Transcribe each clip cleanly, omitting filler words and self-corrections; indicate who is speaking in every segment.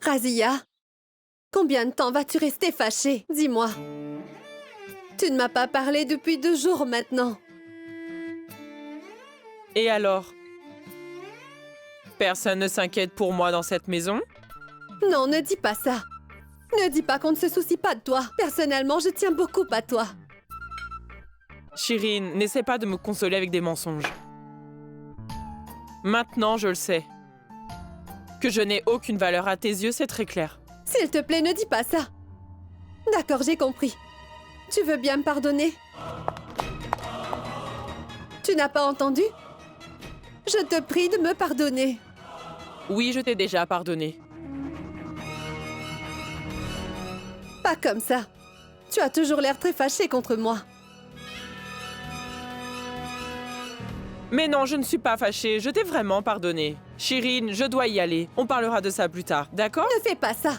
Speaker 1: Razia, combien de temps vas-tu rester fâchée? Dis-moi. Tu ne m'as pas parlé depuis 2 jours maintenant.
Speaker 2: Et alors? Personne ne s'inquiète pour moi dans cette maison?
Speaker 1: Non, ne dis pas ça. Ne dis pas qu'on ne se soucie pas de toi. Personnellement, je tiens beaucoup à toi.
Speaker 2: Shirin, n'essaie pas de me consoler avec des mensonges. Maintenant, je le sais. Que je n'ai aucune valeur à tes yeux, c'est très clair.
Speaker 1: S'il te plaît, ne dis pas ça. D'accord, j'ai compris. Tu veux bien me pardonner? Tu n'as pas entendu? Je te prie de me pardonner.
Speaker 2: Oui, je t'ai déjà pardonné.
Speaker 1: Pas comme ça. Tu as toujours l'air très fâché contre moi.
Speaker 2: Mais non, je ne suis pas fâchée, je t'ai vraiment pardonné. Shirin, je dois y aller. On parlera de ça plus tard, d'accord?
Speaker 1: Ne fais pas ça.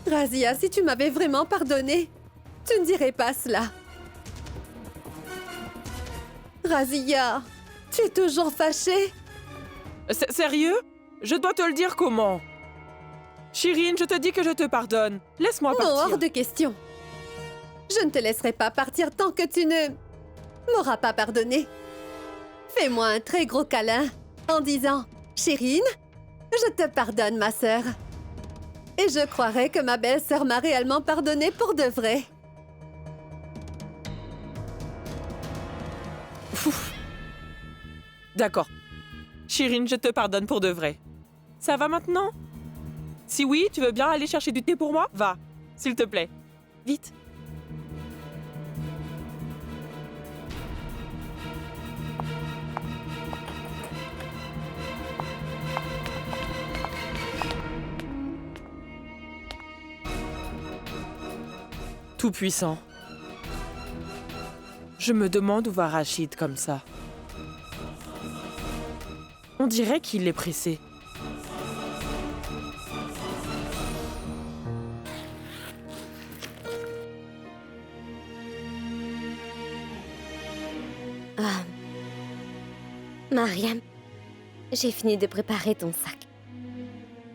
Speaker 1: Razia, si tu m'avais vraiment pardonné, tu ne dirais pas cela. Razia, tu es toujours fâchée?
Speaker 2: Sérieux? Je dois te le dire comment? Shirin, je te dis que je te pardonne. Laisse-moi partir.
Speaker 1: Non, hors de question. Je ne te laisserai pas partir tant que tu ne m'auras pas pardonné. Fais-moi un très gros câlin en disant « Shirin, je te pardonne, ma sœur. » Et je croirais que ma belle-sœur m'a réellement pardonné pour de vrai.
Speaker 2: D'accord. Shirin, je te pardonne pour de vrai. Ça va maintenant? Si oui, tu veux bien aller chercher du thé pour moi? Va, s'il te plaît. Vite. Tout-puissant. Je me demande où va Rachid comme ça. On dirait qu'il est pressé.
Speaker 3: Mariam, j'ai fini de préparer ton sac.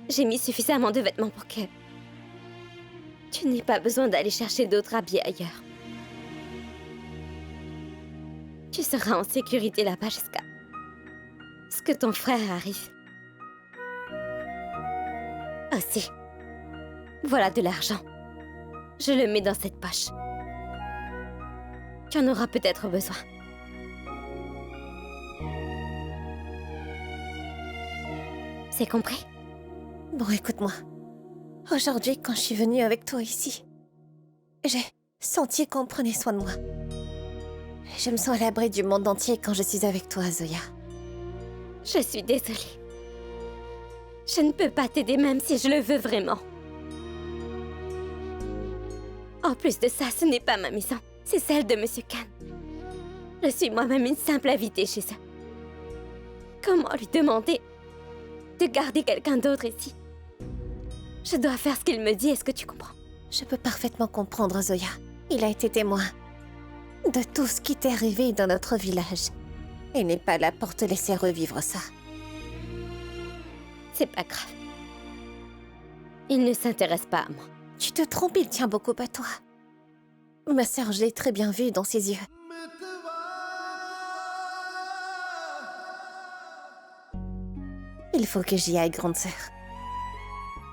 Speaker 3: J'ai mis suffisamment de vêtements pour que tu n'aies pas besoin d'aller chercher d'autres habits ailleurs. Tu seras en sécurité là-bas jusqu'à ce que ton frère arrive. Aussi, voilà de l'argent. Je le mets dans cette poche. Tu en auras peut-être besoin. C'est compris?
Speaker 4: Bon, écoute-moi. Aujourd'hui, quand je suis venue avec toi ici, j'ai senti qu'on prenait soin de moi. Je me sens à l'abri du monde entier quand je suis avec toi, Zoya.
Speaker 3: Je suis désolée. Je ne peux pas t'aider même si je le veux vraiment. En plus de ça, ce n'est pas ma maison, c'est celle de Monsieur Khan. Je suis moi-même une simple invitée chez eux. Comment lui demander de garder quelqu'un d'autre ici? Je dois faire ce qu'il me dit, est-ce que tu comprends?
Speaker 4: Je peux parfaitement comprendre, Zoya. Il a été témoin de tout ce qui t'est arrivé dans notre village. Il n'est pas là pour te laisser revivre ça.
Speaker 3: C'est pas grave. Il ne s'intéresse pas à moi.
Speaker 4: Tu te trompes, il tient beaucoup à toi. Ma sœur, je l'ai très bien vue dans ses yeux. Il faut que j'y aille, grande sœur.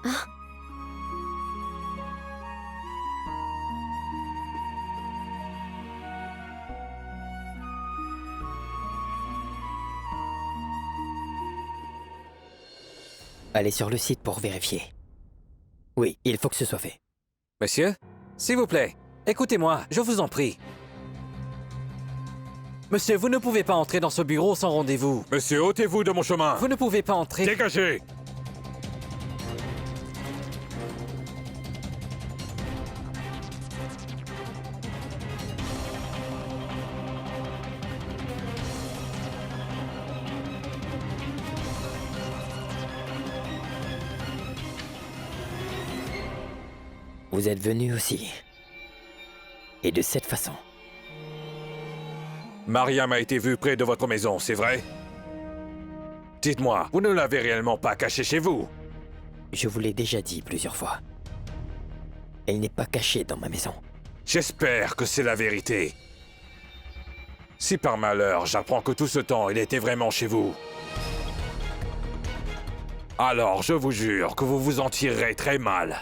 Speaker 3: Hein?
Speaker 5: Allez sur le site pour vérifier. Oui, il faut que ce soit fait.
Speaker 6: Monsieur, s'il vous plaît, écoutez-moi, je vous en prie. Monsieur, vous ne pouvez pas entrer dans ce bureau sans rendez-vous.
Speaker 7: Monsieur, ôtez-vous de mon chemin.
Speaker 6: Vous ne pouvez pas entrer...
Speaker 7: Dégagez.
Speaker 5: Vous êtes venu aussi. Et de cette façon.
Speaker 7: Mariam a été vue près de votre maison, c'est vrai? Dites-moi, vous ne l'avez réellement pas cachée chez vous?
Speaker 5: Je vous l'ai déjà dit plusieurs fois. Elle n'est pas cachée dans ma maison.
Speaker 7: J'espère que c'est la vérité. Si par malheur j'apprends que tout ce temps il était vraiment chez vous, alors je vous jure que vous vous en tirerez très mal.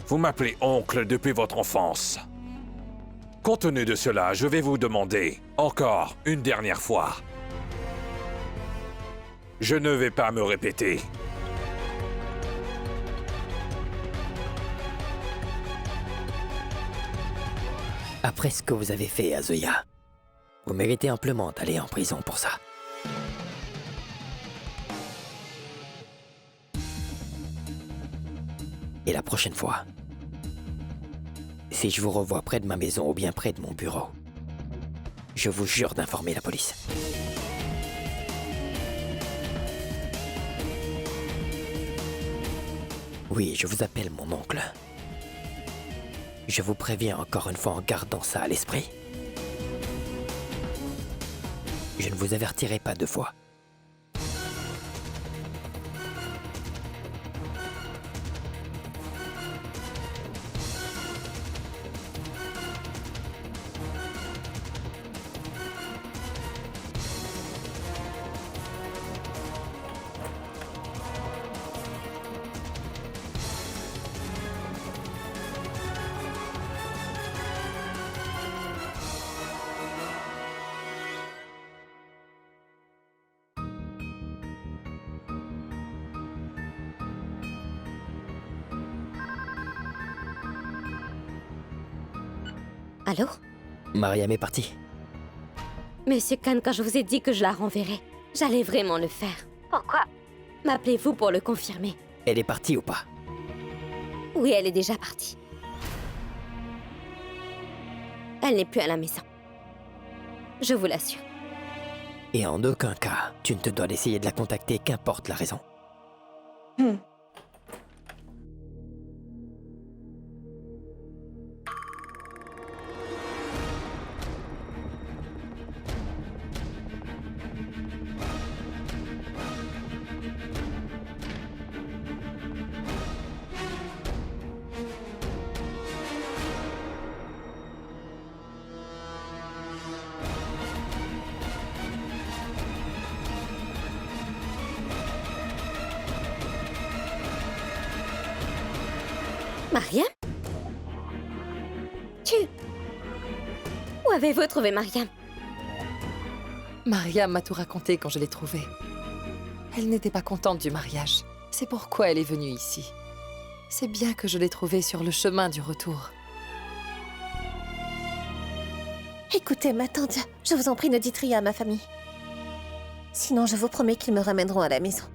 Speaker 7: Vous m'appelez oncle depuis votre enfance. Compte tenu de cela, je vais vous demander, encore une dernière fois. Je ne vais pas me répéter.
Speaker 5: Après ce que vous avez fait à Zoya, vous méritez amplement d'aller en prison pour ça. Et la prochaine fois, si je vous revois près de ma maison ou bien près de mon bureau, je vous jure d'informer la police. Oui, je vous appelle mon oncle. Je vous préviens encore une fois en gardant ça à l'esprit. Je ne vous avertirai pas deux fois.
Speaker 3: Allô?
Speaker 5: Mariam est partie.
Speaker 3: Monsieur Khan, quand je vous ai dit que je la renverrais, j'allais vraiment le faire. Pourquoi? M'appelez-vous pour le confirmer?
Speaker 5: Elle est partie ou pas?
Speaker 3: Oui, elle est déjà partie. Elle n'est plus à la maison. Je vous l'assure.
Speaker 5: Et en aucun cas, tu ne te dois d'essayer de la contacter, qu'importe la raison.
Speaker 3: Mariam? Où avez-vous trouvé Mariam?
Speaker 8: Mariam m'a tout raconté quand je l'ai trouvée. Elle n'était pas contente du mariage. C'est pourquoi elle est venue ici. C'est bien que je l'ai trouvée sur le chemin du retour.
Speaker 4: Écoutez, ma tante, je vous en prie, ne dites rien à ma famille. Sinon, je vous promets qu'ils me ramèneront à la maison.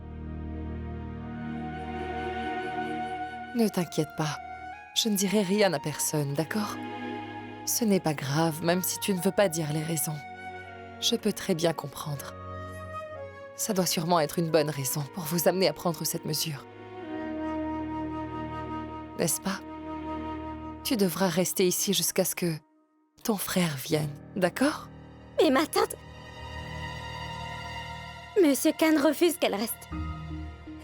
Speaker 8: Ne t'inquiète pas. Je ne dirai rien à personne, d'accord? Ce n'est pas grave, même si tu ne veux pas dire les raisons. Je peux très bien comprendre. Ça doit sûrement être une bonne raison pour vous amener à prendre cette mesure. N'est-ce pas? Tu devras rester ici jusqu'à ce que ton frère vienne, d'accord?
Speaker 3: Mais ma tante... Monsieur Khan refuse qu'elle reste.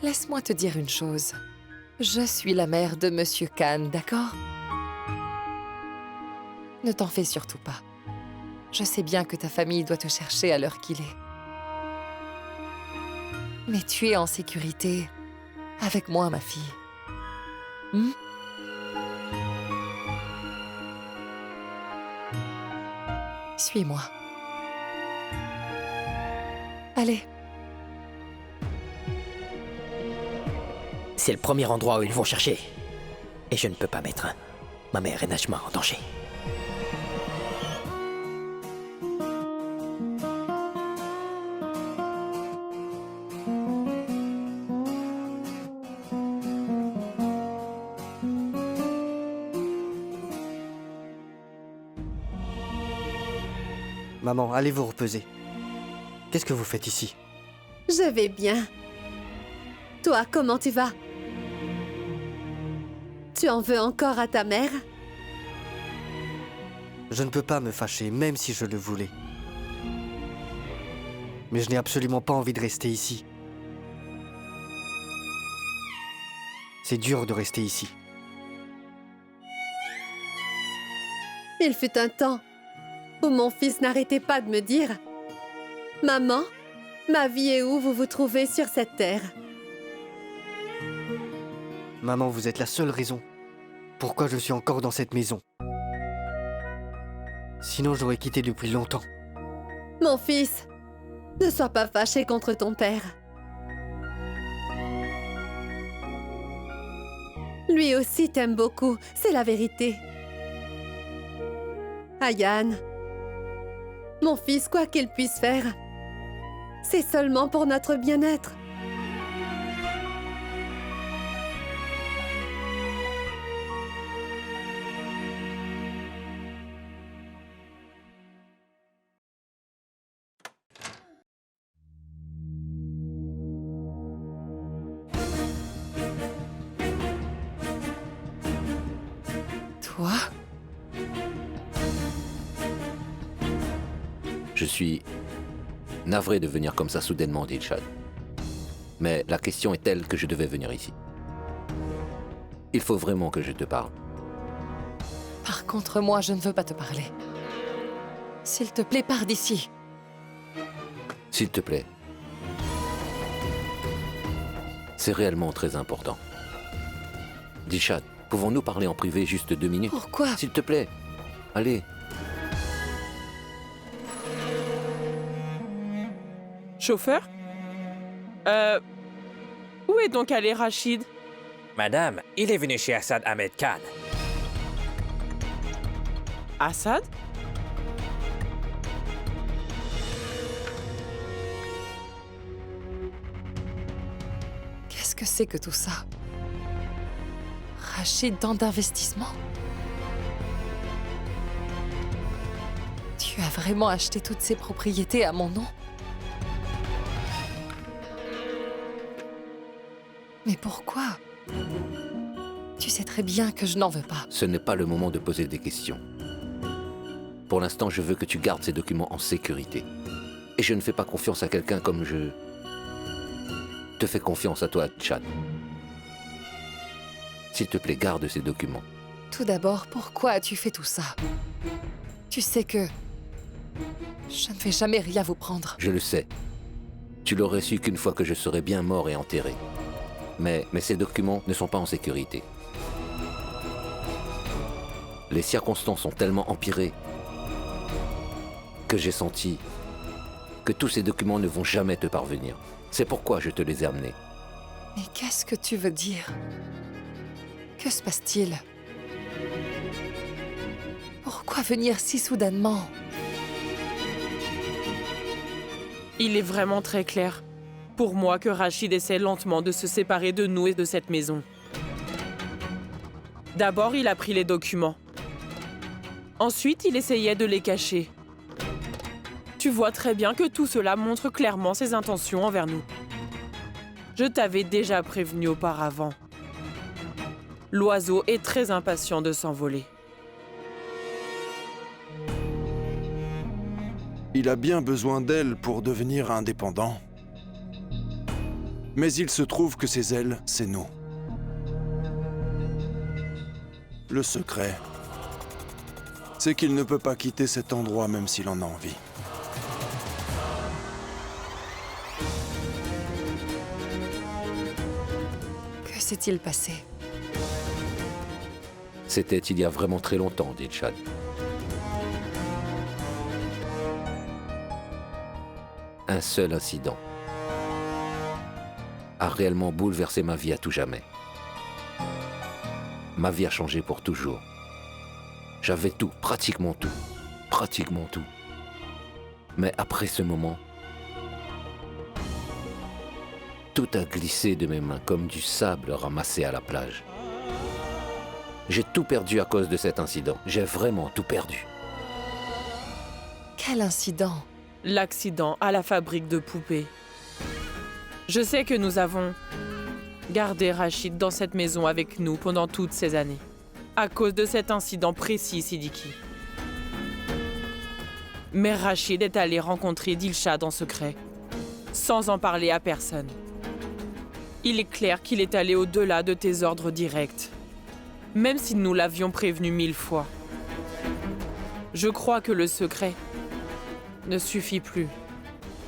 Speaker 8: Laisse-moi te dire une chose. Je suis la mère de Monsieur Khan, d'accord? Ne t'en fais surtout pas. Je sais bien que ta famille doit te chercher à l'heure qu'il est. Mais tu es en sécurité avec moi, ma fille. Suis-moi. Allez.
Speaker 5: C'est le premier endroit où ils vont chercher. Et je ne peux pas mettre ma mère et Najma en danger.
Speaker 9: Maman, allez vous reposer. Qu'est-ce que vous faites ici?
Speaker 1: Je vais bien. Toi, comment tu vas? Tu en veux encore à ta mère?
Speaker 9: Je ne peux pas me fâcher, même si je le voulais. Mais je n'ai absolument pas envie de rester ici. C'est dur de rester ici.
Speaker 1: Il fut un temps où mon fils n'arrêtait pas de me dire « Maman, ma vie est où vous vous trouvez sur cette terre ?»
Speaker 9: Maman, vous êtes la seule raison pourquoi je suis encore dans cette maison. Sinon, j'aurais quitté depuis longtemps.
Speaker 1: Mon fils, ne sois pas fâché contre ton père. Lui aussi t'aime beaucoup, c'est la vérité. Ayan, mon fils, quoi qu'il puisse faire, c'est seulement pour notre bien-être.
Speaker 8: Toi?
Speaker 10: Je suis navré de venir comme ça soudainement, Dilshad. Mais la question est telle que je devais venir ici. Il faut vraiment que je te parle.
Speaker 8: Par contre, moi, je ne veux pas te parler. S'il te plaît, pars d'ici.
Speaker 10: S'il te plaît. C'est réellement très important. Dilshad, pouvons-nous parler en privé juste 2 minutes?
Speaker 8: Pourquoi?
Speaker 10: S'il te plaît. Allez.
Speaker 2: Chauffeur? Où est donc allé Rachid?
Speaker 6: Madame, il est venu chez Assad Ahmed Khan.
Speaker 2: Assad?
Speaker 8: Qu'est-ce que c'est que tout ça? Rachid dans d'investissement? Tu as vraiment acheté toutes ces propriétés à mon nom? Mais pourquoi? Tu sais très bien que je n'en veux pas.
Speaker 10: Ce n'est pas le moment de poser des questions. Pour l'instant, je veux que tu gardes ces documents en sécurité. Et je ne fais pas confiance à quelqu'un comme je te fais confiance à toi, Chad. S'il te plaît, garde ces documents.
Speaker 8: Tout d'abord, pourquoi as-tu fait tout ça? Tu sais que je ne vais jamais rien vous prendre.
Speaker 10: Je le sais. Tu l'aurais su qu'une fois que je serais bien mort et enterré. Mais ces documents ne sont pas en sécurité. Les circonstances ont tellement empiré que j'ai senti que tous ces documents ne vont jamais te parvenir. C'est pourquoi je te les ai amenés.
Speaker 8: Mais qu'est-ce que tu veux dire? Que se passe-t-il? Pourquoi venir si soudainement?
Speaker 2: Il est vraiment très clair pour moi que Rachid essaie lentement de se séparer de nous et de cette maison. D'abord, il a pris les documents. Ensuite, il essayait de les cacher. Tu vois très bien que tout cela montre clairement ses intentions envers nous. Je t'avais déjà prévenu auparavant. L'oiseau est très impatient de s'envoler.
Speaker 11: Il a bien besoin d'elle pour devenir indépendant. Mais il se trouve que ces ailes, c'est nous. Le secret, c'est qu'il ne peut pas quitter cet endroit même s'il en a envie.
Speaker 8: Que s'est-il passé?
Speaker 10: C'était il y a vraiment très longtemps, Dilshad. Un seul incident a réellement bouleversé ma vie à tout jamais. Ma vie a changé pour toujours. J'avais tout, pratiquement tout. Mais après ce moment, tout a glissé de mes mains comme du sable ramassé à la plage. J'ai tout perdu à cause de cet incident. J'ai vraiment tout perdu.
Speaker 8: Quel incident?
Speaker 2: L'accident à la fabrique de poupées. Je sais que nous avons gardé Rachid dans cette maison avec nous pendant toutes ces années, à cause de cet incident précis, Siddiqui. Mais Rachid est allé rencontrer Dilshad en secret. sans en parler à personne. Il est clair qu'il est allé au-delà de tes ordres directs, même si nous l'avions prévenu 1000 fois. Je crois que le secret ne suffit plus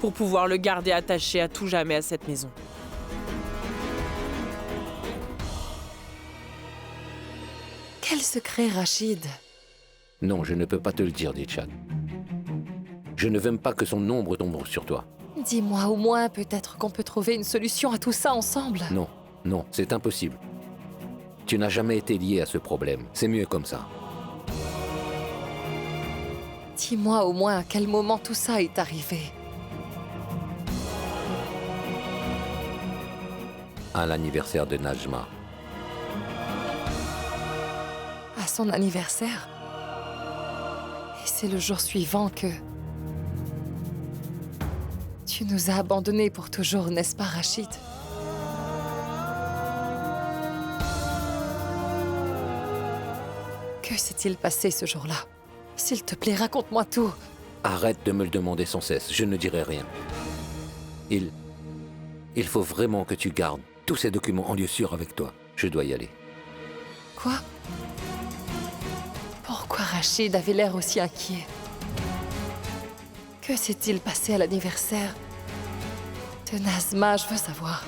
Speaker 2: pour pouvoir le garder attaché à tout jamais à cette maison.
Speaker 8: Quel secret, Rachid?
Speaker 10: Non, je ne peux pas te le dire, dit Chad. Je ne veux même pas que son ombre tombe sur toi.
Speaker 8: Dis-moi au moins, peut-être qu'on peut trouver une solution à tout ça ensemble.
Speaker 10: Non, non, c'est impossible. Tu n'as jamais été lié à ce problème. C'est mieux comme ça.
Speaker 8: Dis-moi au moins à quel moment tout ça est arrivé.
Speaker 10: À l'anniversaire de Najma.
Speaker 8: À son anniversaire. Et c'est le jour suivant que... Tu nous as abandonnés pour toujours, n'est-ce pas, Rachid? Que s'est-il passé ce jour-là? S'il te plaît, raconte-moi tout.
Speaker 10: Arrête de me le demander sans cesse, je ne dirai rien. Il faut vraiment que tu gardes tous ces documents en lieu sûr avec toi. Je dois y aller.
Speaker 8: Quoi? Pourquoi Rachid avait l'air aussi inquiet? Que s'est-il passé à l'anniversaire de Nazma? Je veux savoir.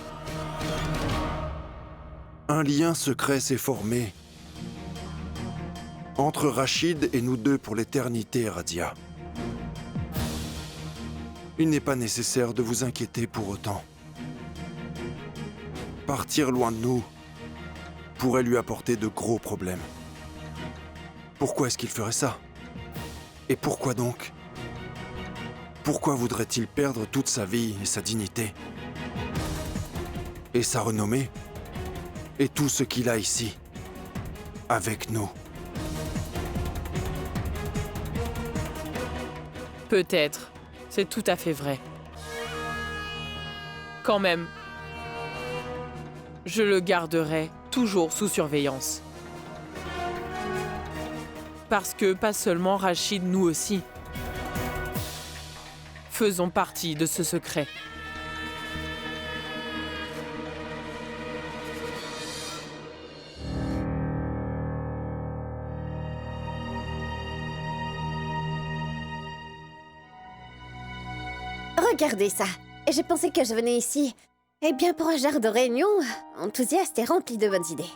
Speaker 11: Un lien secret s'est formé entre Rachid et nous deux pour l'éternité, Radia. Il n'est pas nécessaire de vous inquiéter pour autant. Partir loin de nous pourrait lui apporter de gros problèmes. Pourquoi est-ce qu'il ferait ça? Et pourquoi donc? Pourquoi voudrait-il perdre toute sa vie et sa dignité? Et sa renommée? Et tout ce qu'il a ici? Avec nous?
Speaker 2: Peut-être. C'est tout à fait vrai. Quand même, je le garderai toujours sous surveillance. Parce que pas seulement Rachid, nous aussi, faisons partie de ce secret.
Speaker 4: Regardez ça. Et j'ai pensé que je venais ici, eh bien pour un genre de réunion, enthousiaste et rempli de bonnes idées.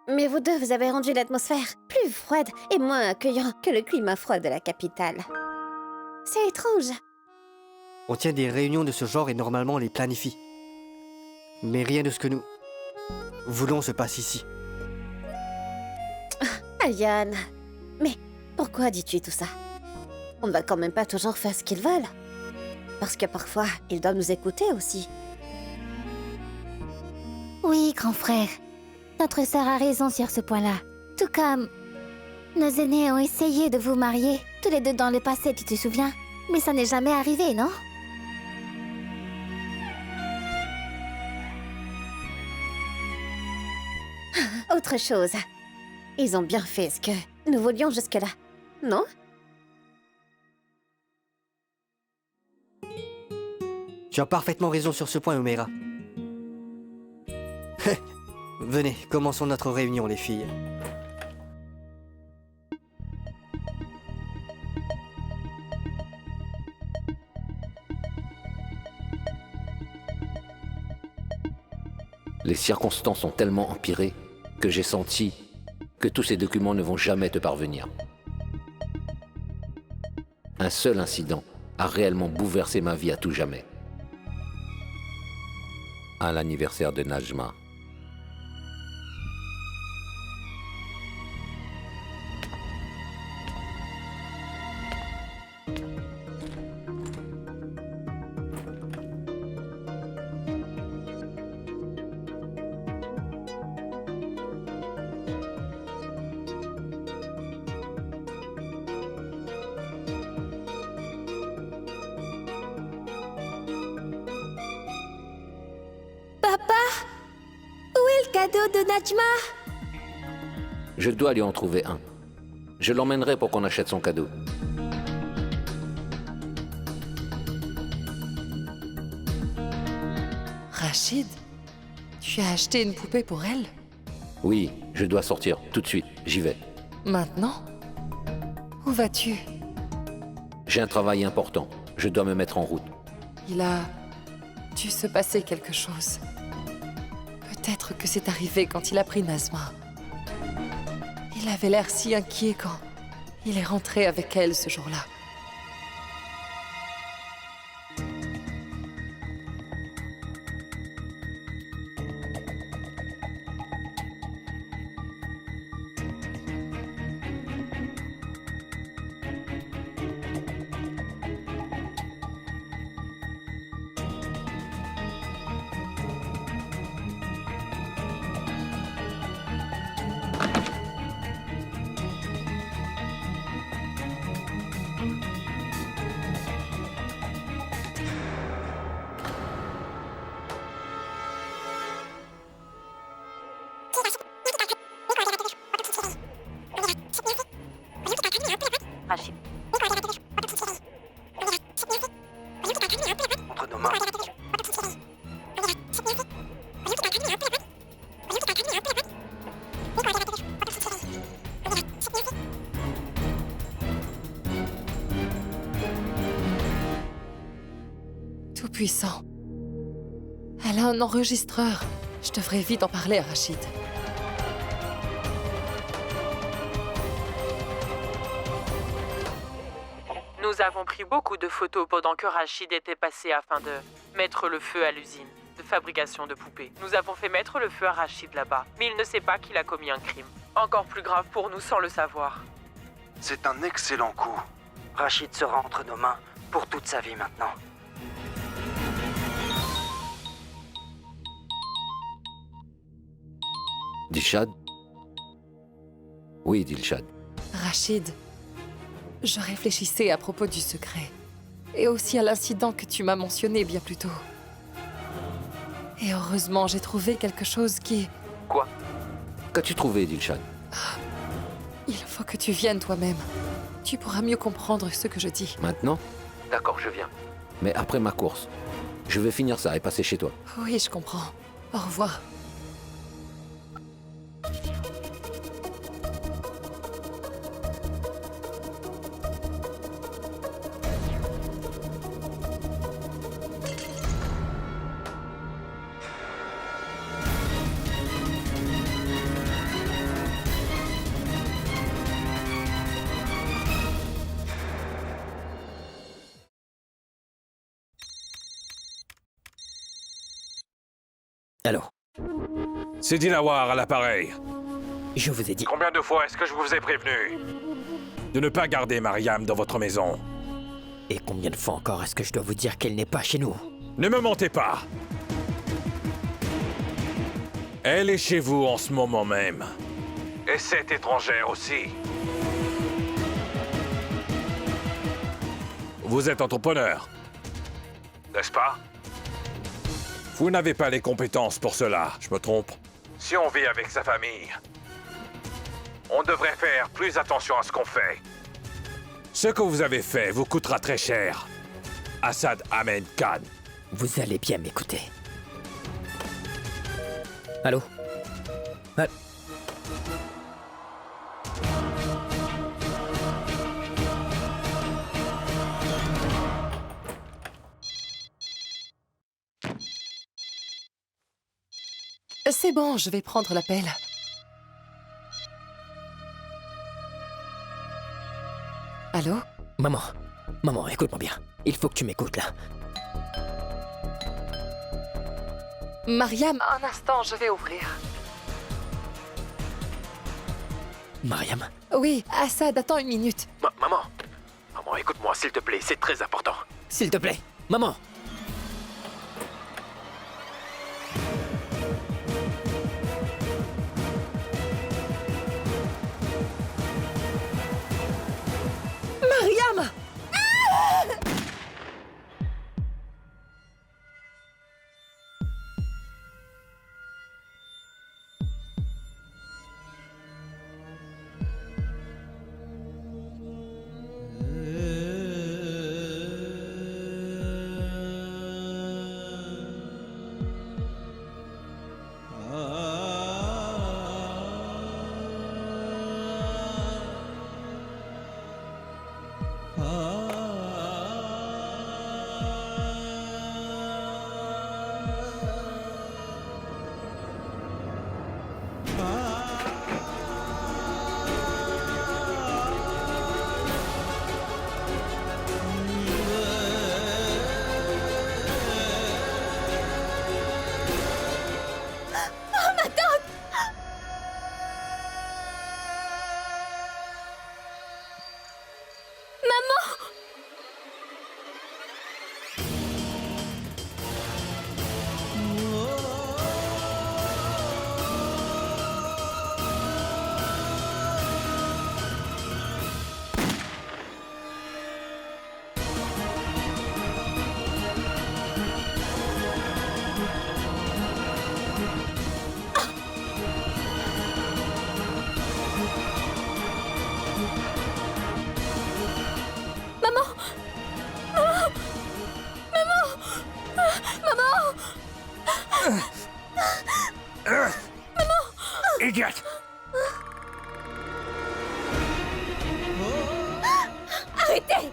Speaker 4: Mais vous deux, vous avez rendu l'atmosphère plus froide et moins accueillant que le climat froid de la capitale. C'est étrange.
Speaker 9: On tient des réunions de ce genre et normalement on les planifie. Mais rien de ce que nous voulons se passe ici.
Speaker 4: Ayane, mais pourquoi dis-tu tout ça? On ne va quand même pas toujours faire ce qu'ils veulent. Parce que parfois, ils doivent nous écouter aussi.
Speaker 12: Oui, grand frère. Notre sœur a raison sur ce point-là. Tout comme nos aînés ont essayé de vous marier, tous les deux dans le passé, tu te souviens? Mais ça n'est jamais arrivé, non?
Speaker 4: Autre chose. Ils ont bien fait ce que nous voulions jusque-là, non?
Speaker 9: Tu as parfaitement raison sur ce point, Omeira. Venez, commençons notre réunion, les filles.
Speaker 10: Les circonstances ont tellement empiré que j'ai senti que tous ces documents ne vont jamais te parvenir. Un seul incident a réellement bouleversé ma vie à tout jamais. À l'anniversaire de Najma.
Speaker 12: Cadeau de Najma.
Speaker 10: Je dois lui en trouver un. Je l'emmènerai pour qu'on achète son cadeau.
Speaker 8: Rachid, tu as acheté une poupée pour elle?
Speaker 10: Oui, je dois sortir, tout de suite, j'y vais.
Speaker 8: Maintenant? Où vas-tu?
Speaker 10: J'ai un travail important, je dois me mettre en route.
Speaker 8: Il a dû se passer quelque chose. Peut-être que c'est arrivé quand il a pris Nazma. Il avait l'air si inquiet quand il est rentré avec elle ce jour-là.
Speaker 13: Rachid. Entre nos mains.
Speaker 8: Tout-puissant. Elle a un enregistreur. Je devrais vite en parler à Rachid.
Speaker 2: Nous avons pris beaucoup de photos pendant que Rachid était passé afin de mettre le feu à l'usine de fabrication de poupées. Nous avons fait mettre le feu à Rachid là-bas, mais il ne sait pas qu'il a commis un crime. Encore plus grave pour nous sans le savoir.
Speaker 11: C'est un excellent coup.
Speaker 13: Rachid sera entre nos mains pour toute sa vie maintenant.
Speaker 10: Dilshad? Oui, Dilshad.
Speaker 8: Rachid, je réfléchissais à propos du secret. Et aussi à l'incident que tu m'as mentionné bien plus tôt. Et heureusement, j'ai trouvé quelque chose qui...
Speaker 10: Quoi? Qu'as-tu trouvé, Dilshad?
Speaker 8: Il faut que tu viennes toi-même. Tu pourras mieux comprendre ce que je dis.
Speaker 10: Maintenant? D'accord, je viens. Mais après ma course. Je vais finir ça et passer chez toi.
Speaker 8: Oui, je comprends. Au revoir.
Speaker 5: Allô?
Speaker 7: C'est Dilawar à l'appareil.
Speaker 5: Je vous ai dit...
Speaker 7: Combien de fois est-ce que je vous ai prévenu de ne pas garder Mariam dans votre maison?
Speaker 5: Et combien de fois encore est-ce que je dois vous dire qu'elle n'est pas chez nous?
Speaker 7: Ne me mentez pas. Elle est chez vous en ce moment même. Et cette étrangère aussi. Vous êtes entrepreneur, n'est-ce pas? Vous n'avez pas les compétences pour cela, je me trompe? Si on vit avec sa famille, on devrait faire plus attention à ce qu'on fait. Ce que vous avez fait vous coûtera très cher. Assad Ahmed Khan.
Speaker 5: Vous allez bien m'écouter. Allô?
Speaker 8: C'est bon, je vais prendre l'appel. Allô?
Speaker 5: Maman, écoute-moi bien. Il faut que tu m'écoutes, là.
Speaker 8: Mariam, un instant, je vais ouvrir.
Speaker 5: Mariam?
Speaker 8: Oui, Assad, attends une minute.
Speaker 5: Maman, écoute-moi, s'il te plaît, c'est très important. S'il te plaît, maman!
Speaker 8: Mariam!
Speaker 7: Idiote!
Speaker 3: Arrêtez!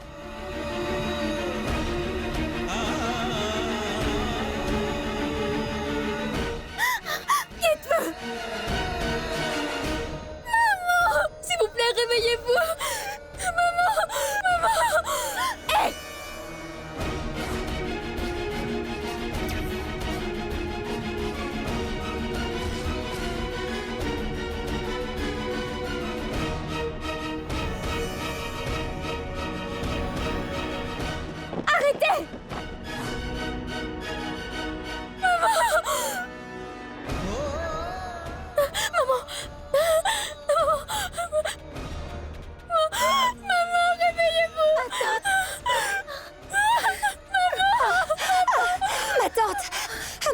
Speaker 3: Dites-le! Maman! S'il vous plaît, réveillez-vous! Maman! Maman! Hé! Arrêtez! Maman, réveillez-vous!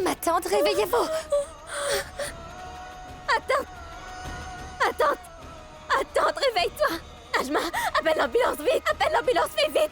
Speaker 4: Ma tante, réveillez-vous!
Speaker 3: Attends, réveille-toi! Ajma, appelle l'ambulance vite! Appelle l'ambulance vite!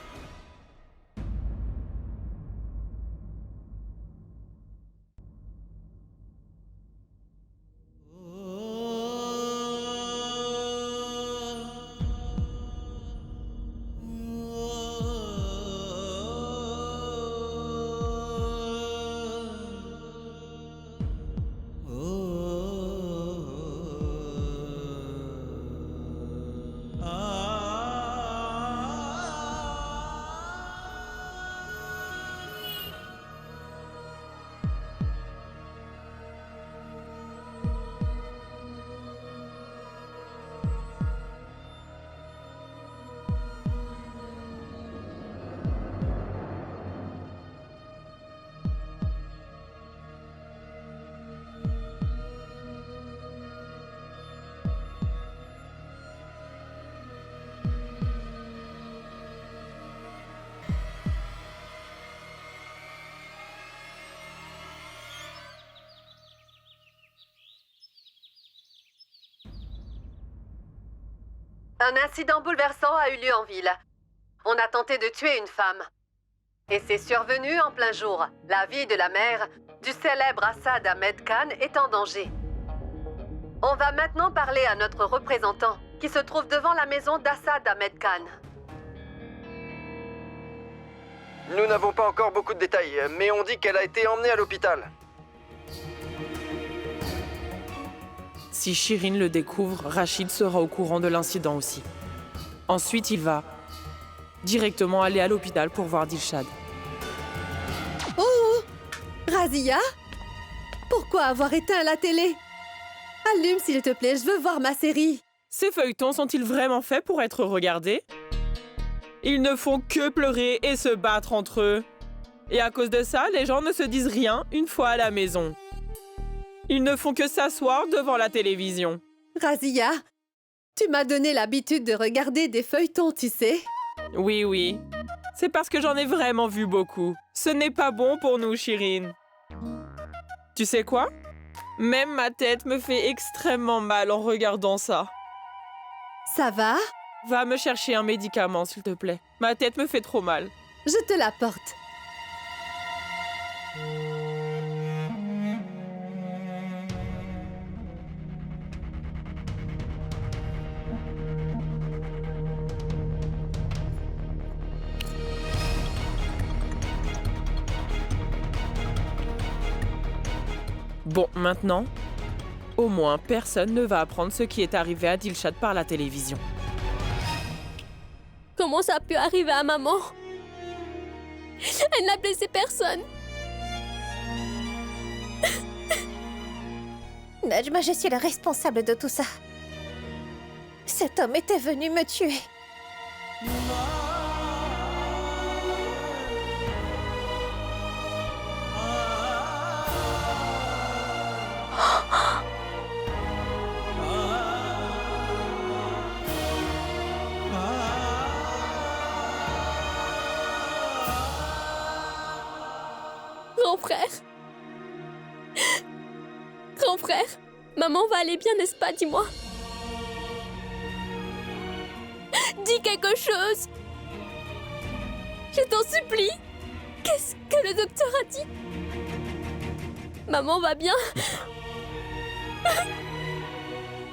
Speaker 1: Un incident bouleversant a eu lieu en ville. On a tenté de tuer une femme. Et c'est survenu en plein jour. La vie de la mère du célèbre Assad Ahmed Khan est en danger. On va maintenant parler à notre représentant, qui se trouve devant la maison d'Assad Ahmed Khan.
Speaker 14: Nous n'avons pas encore beaucoup de détails, mais on dit qu'elle a été emmenée à l'hôpital.
Speaker 2: Si Shirin le découvre, Rachid sera au courant de l'incident aussi. Ensuite, il va directement aller à l'hôpital pour voir Dilshad.
Speaker 1: Oh! Razia? Pourquoi avoir éteint la télé? Allume, s'il te plaît, je veux voir ma série.
Speaker 2: Ces feuilletons sont-ils vraiment faits pour être regardés? Ils ne font que pleurer et se battre entre eux. Et à cause de ça, les gens ne se disent rien une fois à la maison. Ils ne font que s'asseoir devant la télévision.
Speaker 1: Razia, tu m'as donné l'habitude de regarder des feuilletons, tu sais.
Speaker 2: Oui. C'est parce que j'en ai vraiment vu beaucoup. Ce n'est pas bon pour nous, Shirin. Tu sais quoi? Même ma tête me fait extrêmement mal en regardant ça.
Speaker 1: Ça va?
Speaker 2: Va me chercher un médicament, s'il te plaît. Ma tête me fait trop mal.
Speaker 1: Je te l'apporte.
Speaker 2: Bon, maintenant, au moins personne ne va apprendre ce qui est arrivé à Dilshad par la télévision.
Speaker 3: Comment ça a pu arriver à maman? Elle n'a blessé personne.
Speaker 4: Najma, je suis la responsable de tout ça. Cet homme était venu me tuer.
Speaker 3: Grand frère. Grand frère, maman va aller bien, n'est-ce pas? Dis-moi. Dis quelque chose. Je t'en supplie. Qu'est-ce que le docteur a dit? Maman va bien?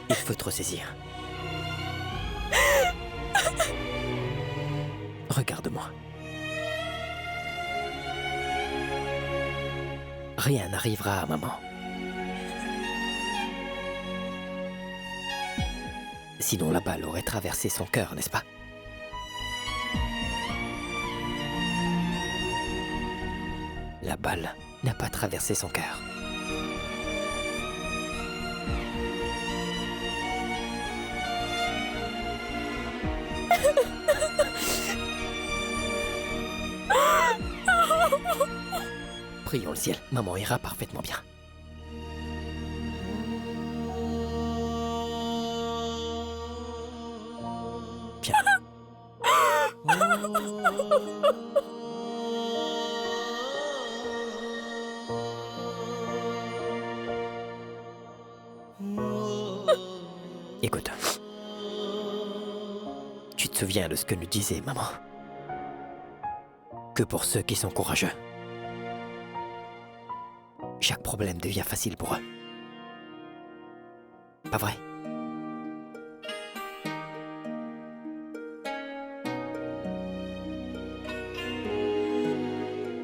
Speaker 5: Il faut te ressaisir. Regarde-moi. Rien n'arrivera à maman. Sinon la balle aurait traversé son cœur, n'est-ce pas? La balle n'a pas traversé son cœur. Prions le ciel, maman ira parfaitement bien. Bien. Écoute. Tu te souviens de ce que nous disait maman? Que pour ceux qui sont courageux, chaque problème devient facile pour eux. Pas vrai?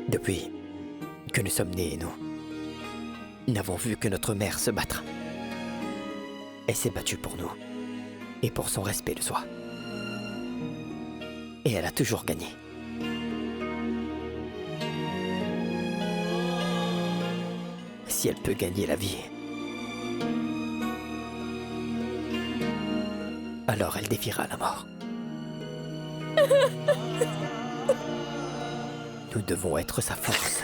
Speaker 5: Depuis que nous sommes nés, nous n'avons vu que notre mère se battre. Elle s'est battue pour nous et pour son respect de soi. Et elle a toujours gagné. Si elle peut gagner la vie, alors elle défiera la mort. Nous devons être sa force.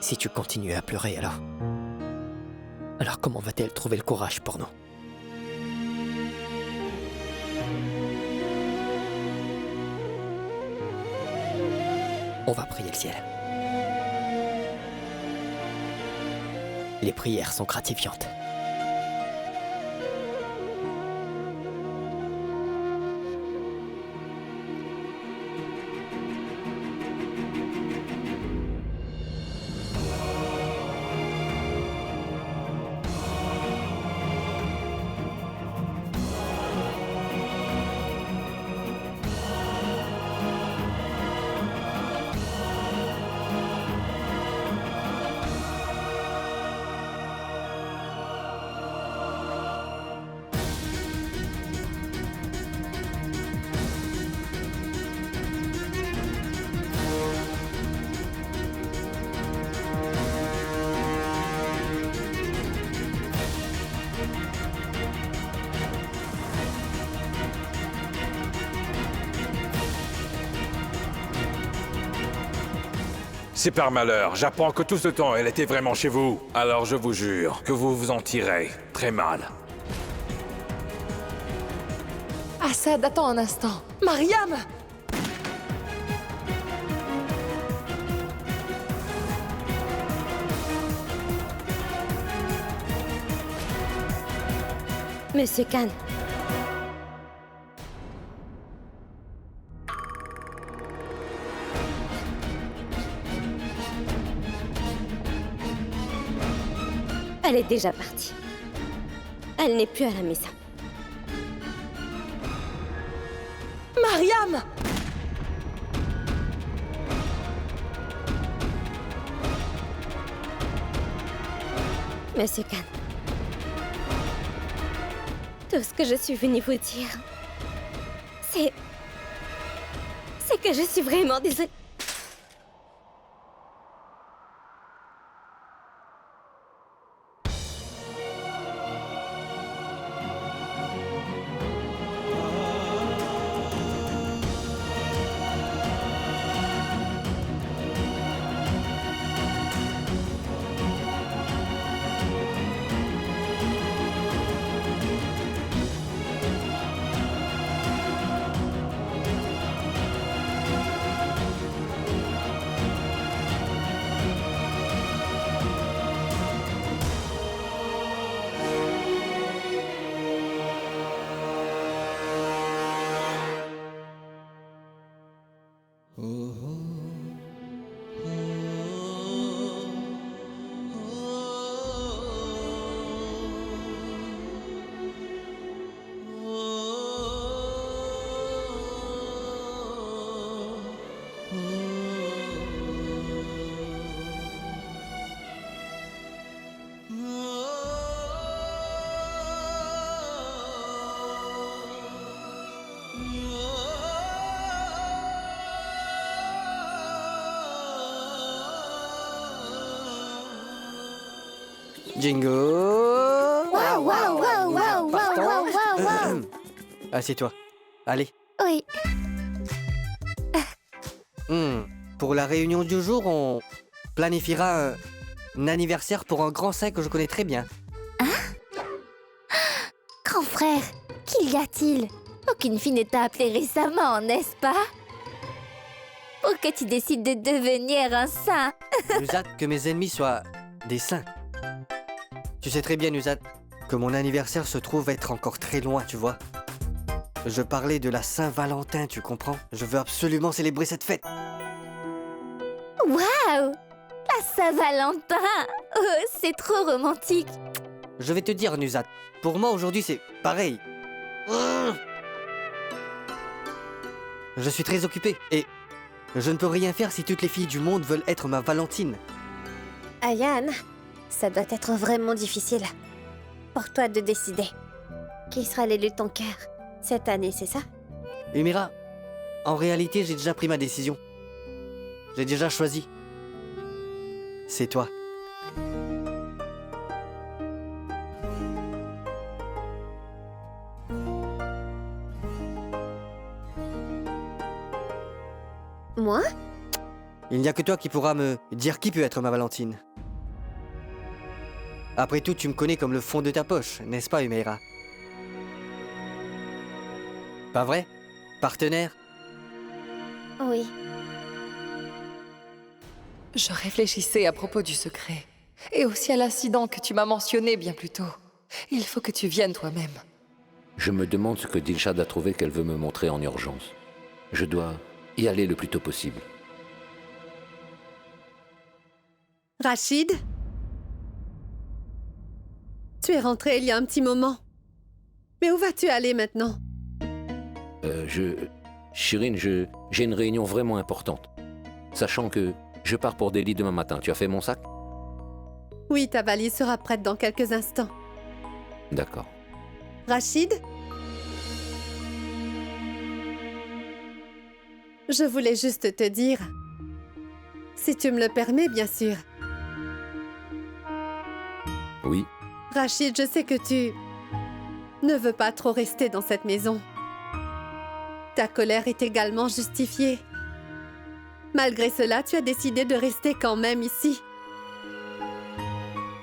Speaker 5: Si tu continues à pleurer, alors comment va-t-elle trouver le courage pour nous? On va prier le ciel. Les prières sont gratifiantes.
Speaker 7: C'est par malheur. J'apprends que tout ce temps, elle était vraiment chez vous. Alors je vous jure que vous vous en tirez très mal.
Speaker 8: Assad, attends un instant. Mariam!
Speaker 3: Monsieur Khan. Elle est déjà partie. Elle n'est plus à la maison.
Speaker 8: Mariam!
Speaker 3: Monsieur Khan. Tout ce que je suis venue vous dire, c'est que je suis vraiment désolée.
Speaker 9: Jingo.
Speaker 12: Waouh, waouh, waouh, waouh, waouh, waouh, waouh.
Speaker 9: Assieds-toi. Allez.
Speaker 12: Oui.
Speaker 9: Pour la réunion du jour, on planifiera un anniversaire pour un grand saint que je connais très bien.
Speaker 12: Grand frère, qu'y a-t-il? Aucune fille ne t'a appelé récemment, n'est-ce pas? Pour que tu décides de devenir un saint.
Speaker 9: Nuzat, que mes ennemis soient des saints. Tu sais très bien, Nuzat, que mon anniversaire se trouve être encore très loin, tu vois. Je parlais de la Saint-Valentin, tu comprends? Je veux absolument célébrer cette fête.
Speaker 12: Waouh! La Saint-Valentin! Oh, c'est trop romantique.
Speaker 9: Je vais te dire, Nuzat, pour moi aujourd'hui c'est pareil. Je suis très occupé et je ne peux rien faire si toutes les filles du monde veulent être ma Valentine.
Speaker 4: Ayane, ça doit être vraiment difficile pour toi de décider. Qui sera l'élu de ton cœur cette année, c'est ça?
Speaker 9: Umira, en réalité j'ai déjà pris ma décision. J'ai déjà choisi. C'est toi.
Speaker 4: Moi?
Speaker 9: Il n'y a que toi qui pourras me dire qui peut être ma Valentine. Après tout, tu me connais comme le fond de ta poche, n'est-ce pas, Umeira? Pas vrai? Partenaire?
Speaker 4: Oui.
Speaker 8: Je réfléchissais à propos du secret, et aussi à l'incident que tu m'as mentionné bien plus tôt. Il faut que tu viennes toi-même.
Speaker 10: Je me demande ce que Dilshad a trouvé qu'elle veut me montrer en urgence. Je dois y aller le plus tôt possible.
Speaker 1: Rachid? Tu es rentré il y a un petit moment. Mais où vas-tu aller maintenant?
Speaker 10: Shirin, j'ai une réunion vraiment importante. Sachant que je pars pour Delhi demain matin. Tu as fait mon sac?
Speaker 1: Oui, ta valise sera prête dans quelques instants.
Speaker 10: D'accord.
Speaker 1: Rachid? Je voulais juste te dire, si tu me le permets, bien sûr.
Speaker 10: Oui.
Speaker 1: Rachid, je sais que tu ne veux pas trop rester dans cette maison. Ta colère est également justifiée. Malgré cela, tu as décidé de rester quand même ici.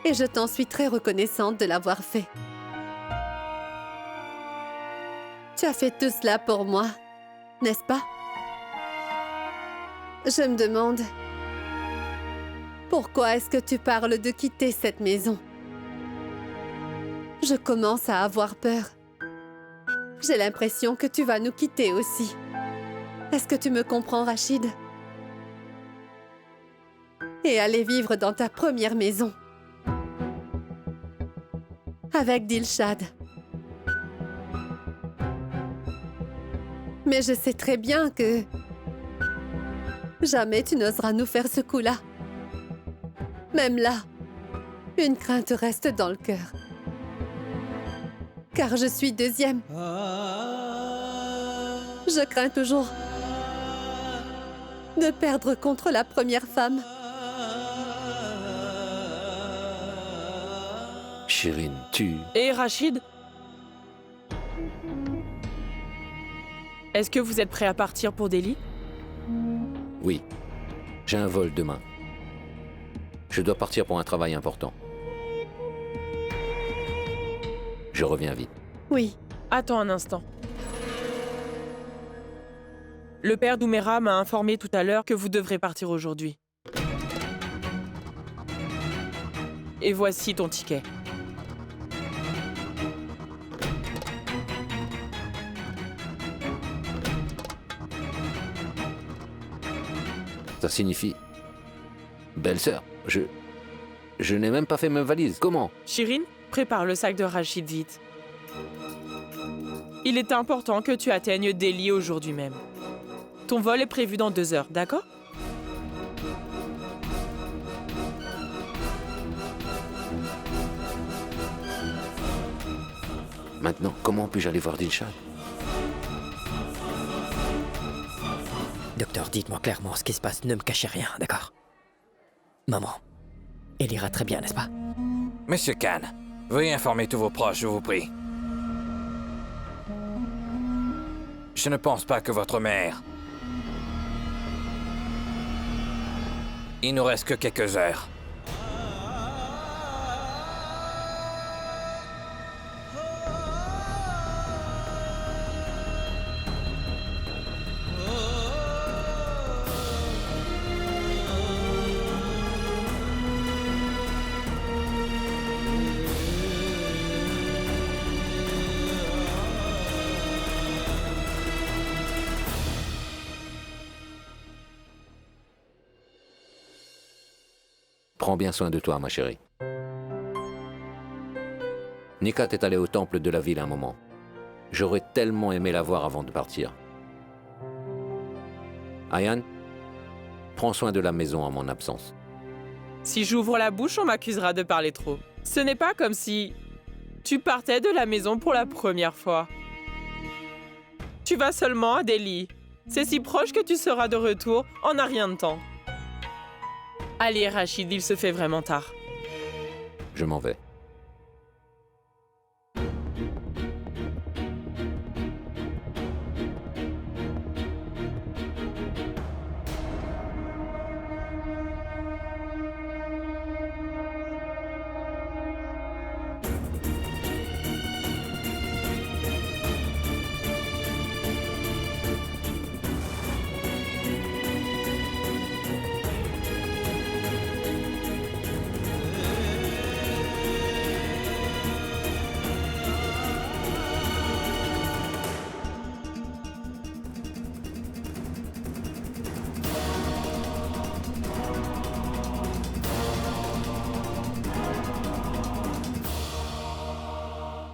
Speaker 1: Et je t'en suis très reconnaissante de l'avoir fait. Tu as fait tout cela pour moi, n'est-ce pas? Je me demande, pourquoi est-ce que tu parles de quitter cette maison? Je commence à avoir peur. J'ai l'impression que tu vas nous quitter aussi. Est-ce que tu me comprends, Rachid? Et aller vivre dans ta première maison. Avec Dilshad. Mais je sais très bien que jamais tu n'oseras nous faire ce coup-là. Même là, Une crainte reste dans le cœur. Car je suis deuxième. Je crains toujours de perdre contre la première femme.
Speaker 10: Shirin, tu...
Speaker 2: Et Rachid? Est-ce que vous êtes prêt à partir pour Delhi?
Speaker 10: Oui. J'ai un vol demain. Je dois partir pour un travail important. Je reviens vite.
Speaker 1: Oui.
Speaker 2: Attends un instant. Le père d'Oumera m'a informé tout à l'heure que vous devrez partir aujourd'hui. Et voici ton ticket.
Speaker 10: Ça signifie... Belle-sœur, je n'ai même pas fait ma valise. Comment?
Speaker 2: Shirin, prépare le sac de Rachid vite. Il est important que tu atteignes Delhi aujourd'hui même. Ton vol est prévu dans 2 heures, d'accord?
Speaker 10: Maintenant, comment puis-je aller voir Dilshad?
Speaker 5: Docteur, dites-moi clairement ce qui se passe, ne me cachez rien, d'accord? Maman, elle ira très bien, n'est-ce pas?
Speaker 6: Monsieur Khan, veuillez informer tous vos proches, je vous prie. Je ne pense pas que votre mère... Il nous reste que quelques heures.
Speaker 10: Prends bien soin de toi, ma chérie. Nikat est allée au temple de la ville un moment. J'aurais tellement aimé la voir avant de partir. Ayan, prends soin de la maison en mon absence.
Speaker 2: Si j'ouvre la bouche, on m'accusera de parler trop. Ce n'est pas comme si tu partais de la maison pour la première fois. Tu vas seulement à Delhi. C'est si proche que tu seras de retour en un rien de temps. Allez, Rachid, il se fait vraiment tard.
Speaker 10: Je m'en vais.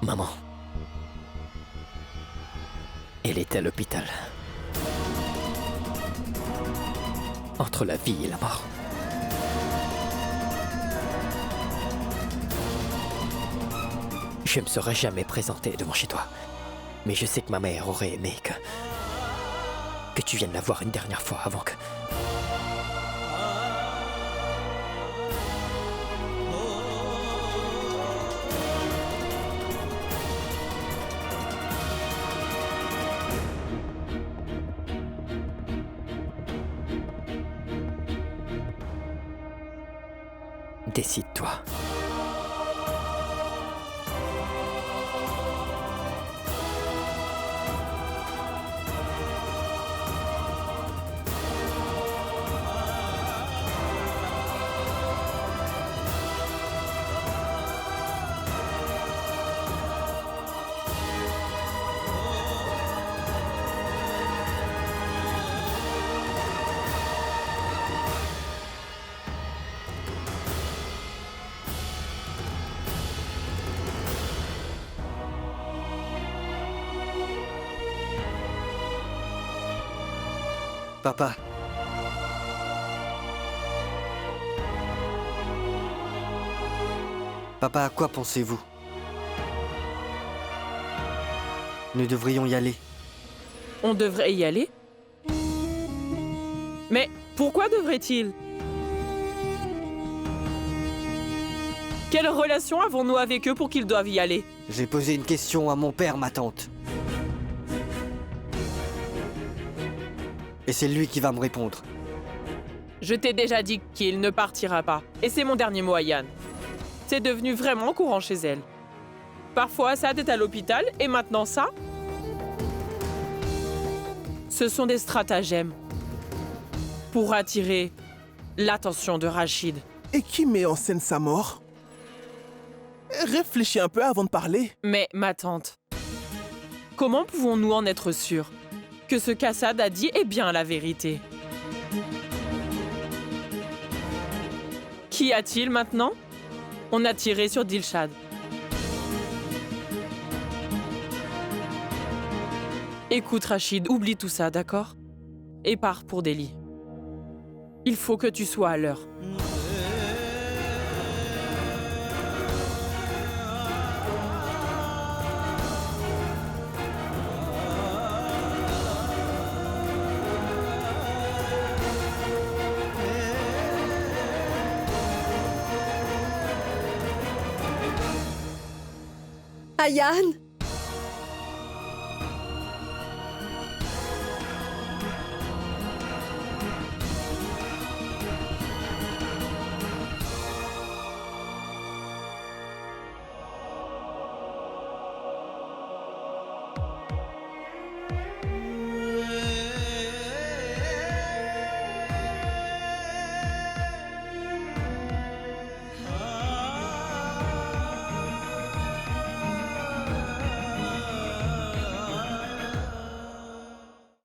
Speaker 5: Maman. Elle est à l'hôpital. Entre la vie et la mort. Je ne me serais jamais présenté devant chez toi. Mais je sais que ma mère aurait aimé que tu viennes la voir une dernière fois avant que... Décide-toi.
Speaker 9: Papa. Papa, à quoi pensez-vous? Nous devrions y aller.
Speaker 2: On devrait y aller? Mais pourquoi devrait-il? Quelle relation avons-nous avec eux pour qu'ils doivent y aller?
Speaker 9: J'ai posé une question à mon père, ma tante. Et c'est lui qui va me répondre.
Speaker 2: Je t'ai déjà dit qu'il ne partira pas. Et c'est mon dernier mot à Yann. C'est devenu vraiment courant chez elle. Parfois, Assad est à l'hôpital et maintenant ça? Ce sont des stratagèmes pour attirer l'attention de Rachid.
Speaker 15: Et qui met en scène sa mort? Réfléchis un peu avant de parler.
Speaker 2: Mais, ma tante, comment pouvons-nous en être sûrs que ce qu'Assad a dit est bien la vérité? Qu'y a-t-il maintenant? On a tiré sur Dilshad. Écoute, Rachid, oublie tout ça, d'accord? Et pars pour Delhi. Il faut que tu sois à l'heure.
Speaker 1: Ayane!